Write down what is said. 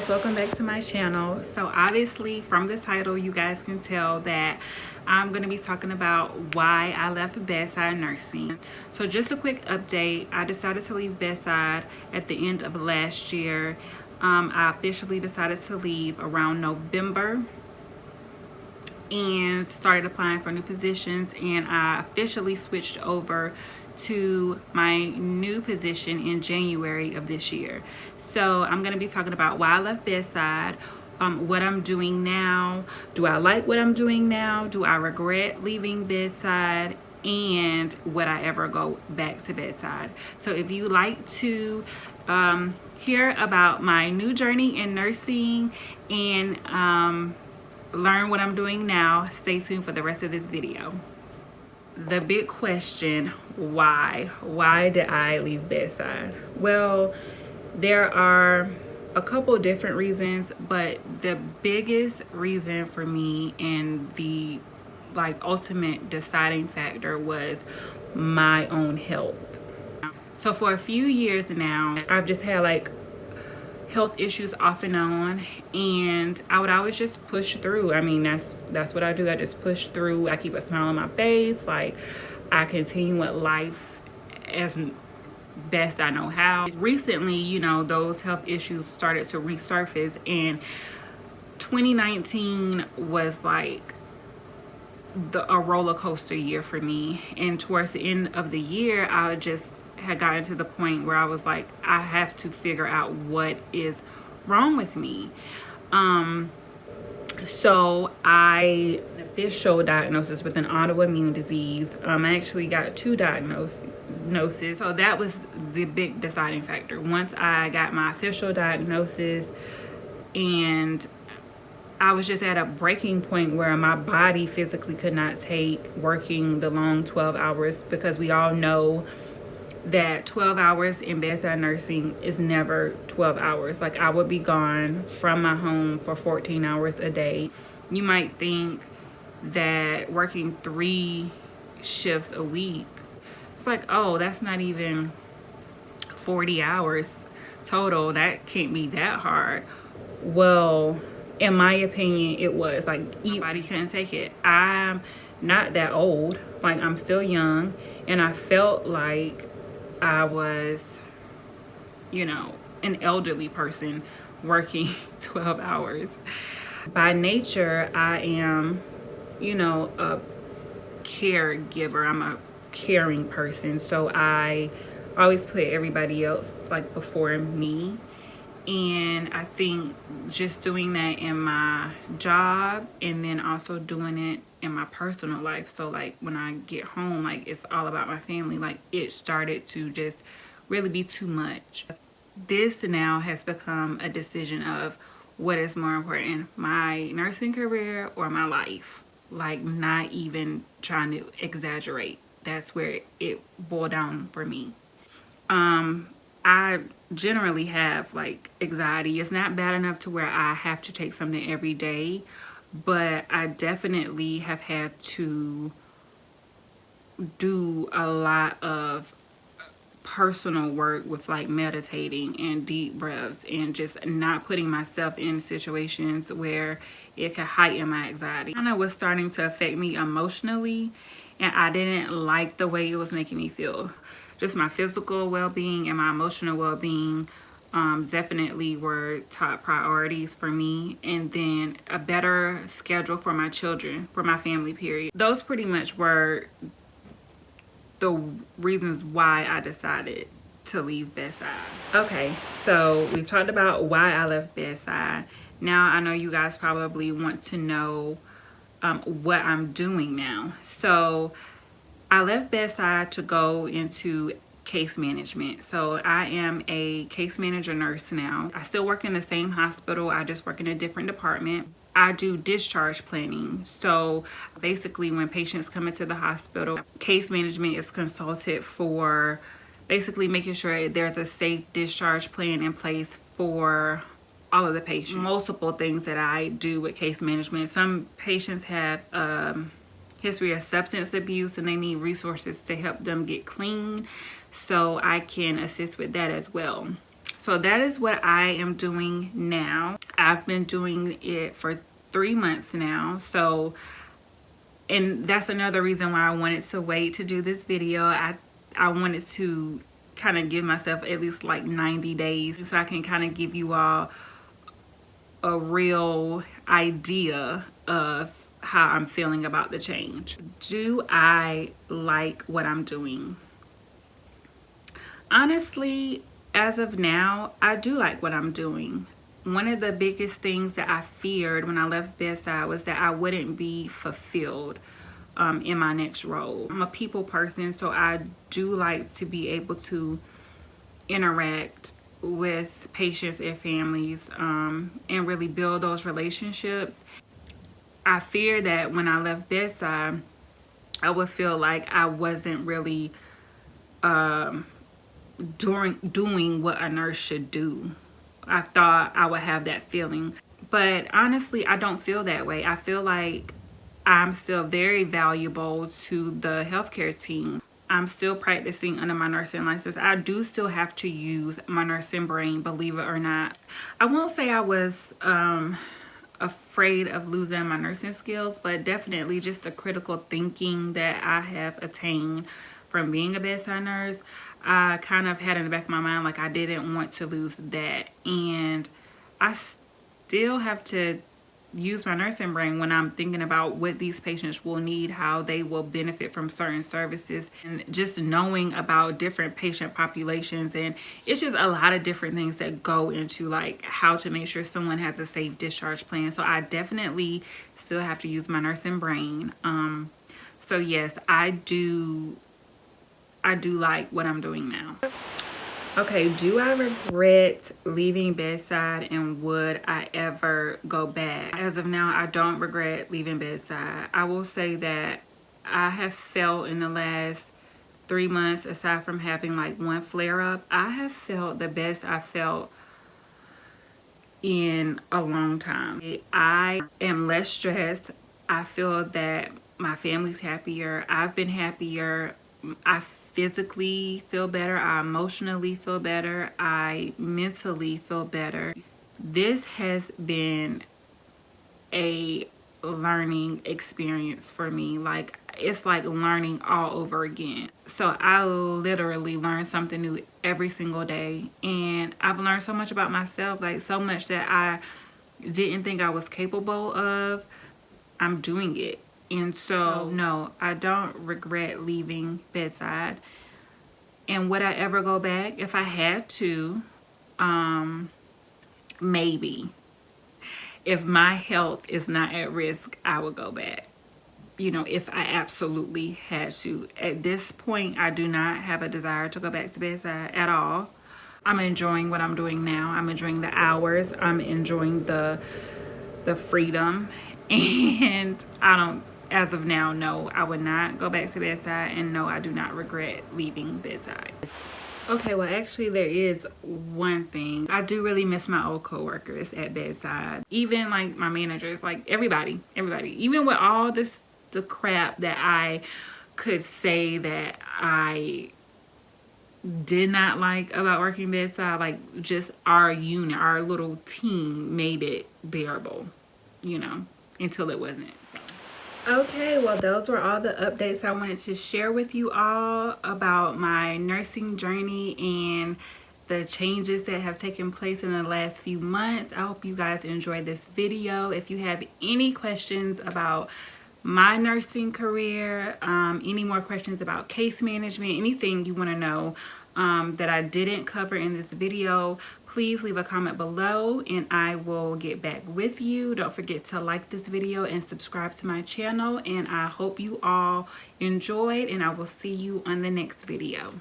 guys, welcome back to my channel. So obviously from the title you guys can tell that I'm going to be talking about why I left bedside nursing. So just a quick update, I decided to leave bedside at the end of last year. I officially decided to leave around November and started applying for new positions, and I officially switched over to my new position in January of this year. So I'm going to be talking about why I left bedside, what I'm doing now, do I like what I'm doing now, do I regret leaving bedside, and would I ever go back to bedside. So if you like to hear about my new journey in nursing and learn what I'm doing now, stay tuned for the rest of this video. The big question, why did I leave bedside? Well, there are a couple different reasons, but the biggest reason for me and the ultimate deciding factor was my own health. So for a few years now, I've just had health issues off and on, and I would always just push through. I mean, that's what I do. I just push through. I keep a smile on my face. I continue with life as best I know how. Recently, those health issues started to resurface, and 2019 was a roller coaster year for me. And towards the end of the year, I just had gotten to the point where I was like, I have to figure out what is wrong with me. So I had an official diagnosis with an autoimmune disease. I actually got 2 diagnoses. So that was the big deciding factor. Once I got my official diagnosis, and I was just at a breaking point where my body physically could not take working the long 12 hours, because we all know that 12 hours in bedside nursing is never 12 hours. I would be gone from my home for 14 hours a day. You might think that working 3 shifts a week, it's oh, that's not even 40 hours total. That can't be that hard. Well, in my opinion, it was. Everybody couldn't take it. I'm not that old. I'm still young, and I felt like I was, an elderly person working 12 hours. By nature, I am, a caregiver. I'm a caring person. So I always put everybody else before me. And I think just doing that in my job, and then also doing it in my personal life. So when I get home, it's all about my family. It started to just really be too much. This now has become a decision of what is more important, my nursing career or my life. Not even trying to exaggerate. That's where it boiled down for me. I generally have anxiety. It's not bad enough to where I have to take something every day, but I definitely have had to do a lot of personal work with meditating and deep breaths, and just not putting myself in situations where it could heighten my anxiety. It was starting to affect me emotionally, and I didn't like the way it was making me feel. Just my physical well-being and my emotional well-being definitely were top priorities for me, and then a better schedule for my children, for my family, period. Those pretty much were the reasons why I decided to leave bedside. Okay, so we've talked about why I left bedside. Now I know you guys probably want to know what I'm doing now. So I left bedside to go into case management. So I am a case manager nurse now. I still work in the same hospital. I just work in a different department. I do discharge planning. So basically when patients come into the hospital, case management is consulted for basically making sure there's a safe discharge plan in place for all of the patients. Multiple things that I do with case management. Some patients have history of substance abuse, and they need resources to help them get clean. So I can assist with that as well. So that is what I am doing now. I've been doing it for 3 months now. So, and that's another reason why I wanted to wait to do this video. I wanted to kind of give myself at least like 90 days so I can kind of give you all a real idea of how I'm feeling about the change. Do I like what I'm doing? Honestly, as of now, I do like what I'm doing. One of the biggest things that I feared when I left Bedside was that I wouldn't be fulfilled in my next role. I'm a people person, so I do like to be able to interact with patients and families and really build those relationships. I fear that when I left Bedside, I would feel like I wasn't really doing what a nurse should do. I thought I would have that feeling, but honestly, I don't feel that way. I feel like I'm still very valuable to the healthcare team. I'm still practicing under my nursing license. I do still have to use my nursing brain, believe it or not. I won't say I was afraid of losing my nursing skills, but definitely just the critical thinking that I have attained from being a bedside nurse. I kind of had in the back of my mind like I didn't want to lose that, and I still have to use my nursing brain when I'm thinking about what these patients will need, how they will benefit from certain services, and just knowing about different patient populations. And it's just a lot of different things that go into like how to make sure someone has a safe discharge plan. So I definitely still have to use my nursing brain. So yes, I do like what I'm doing now. Okay, do I regret leaving Bedside, and would I ever go back? As of now, I don't regret leaving Bedside. I will say that I have felt in the last 3 months, aside from having like one flare up, I have felt the best I felt in a long time. I am less stressed. I feel that my family's happier. I've been happier. I physically feel better. I emotionally feel better. I mentally feel better. This has been a learning experience for me. Like, it's like learning all over again. So I literally learn something new every single day, and I've learned so much about myself, like so much that I didn't think I was capable of. I'm doing it. And so no, I don't regret leaving Bedside. And would I ever go back? If I had to, maybe. If my health is not at risk, I would go back. You know, if I absolutely had to. At this point, I do not have a desire to go back to Bedside at all. I'm enjoying what I'm doing now. I'm enjoying the hours. I'm enjoying the freedom. And I don't, as of now, no, I would not go back to Bedside, and no, I do not regret leaving Bedside. Okay, well, actually, there is one thing. I do really miss my old coworkers at Bedside. Even like my managers, like everybody. Even with all the crap that I could say that I did not like about working Bedside, like just our unit, our little team made it bearable, you know, until it wasn't. So. Okay, well, those were all the updates I wanted to share with you all about my nursing journey and the changes that have taken place in the last few months. I hope you guys enjoyed this video. If you have any questions about my nursing career, any more questions about case management, anything you want to know that I didn't cover in this video, please leave a comment below and I will get back with you. Don't forget to like this video and subscribe to my channel, and I hope you all enjoyed, and I will see you on the next video.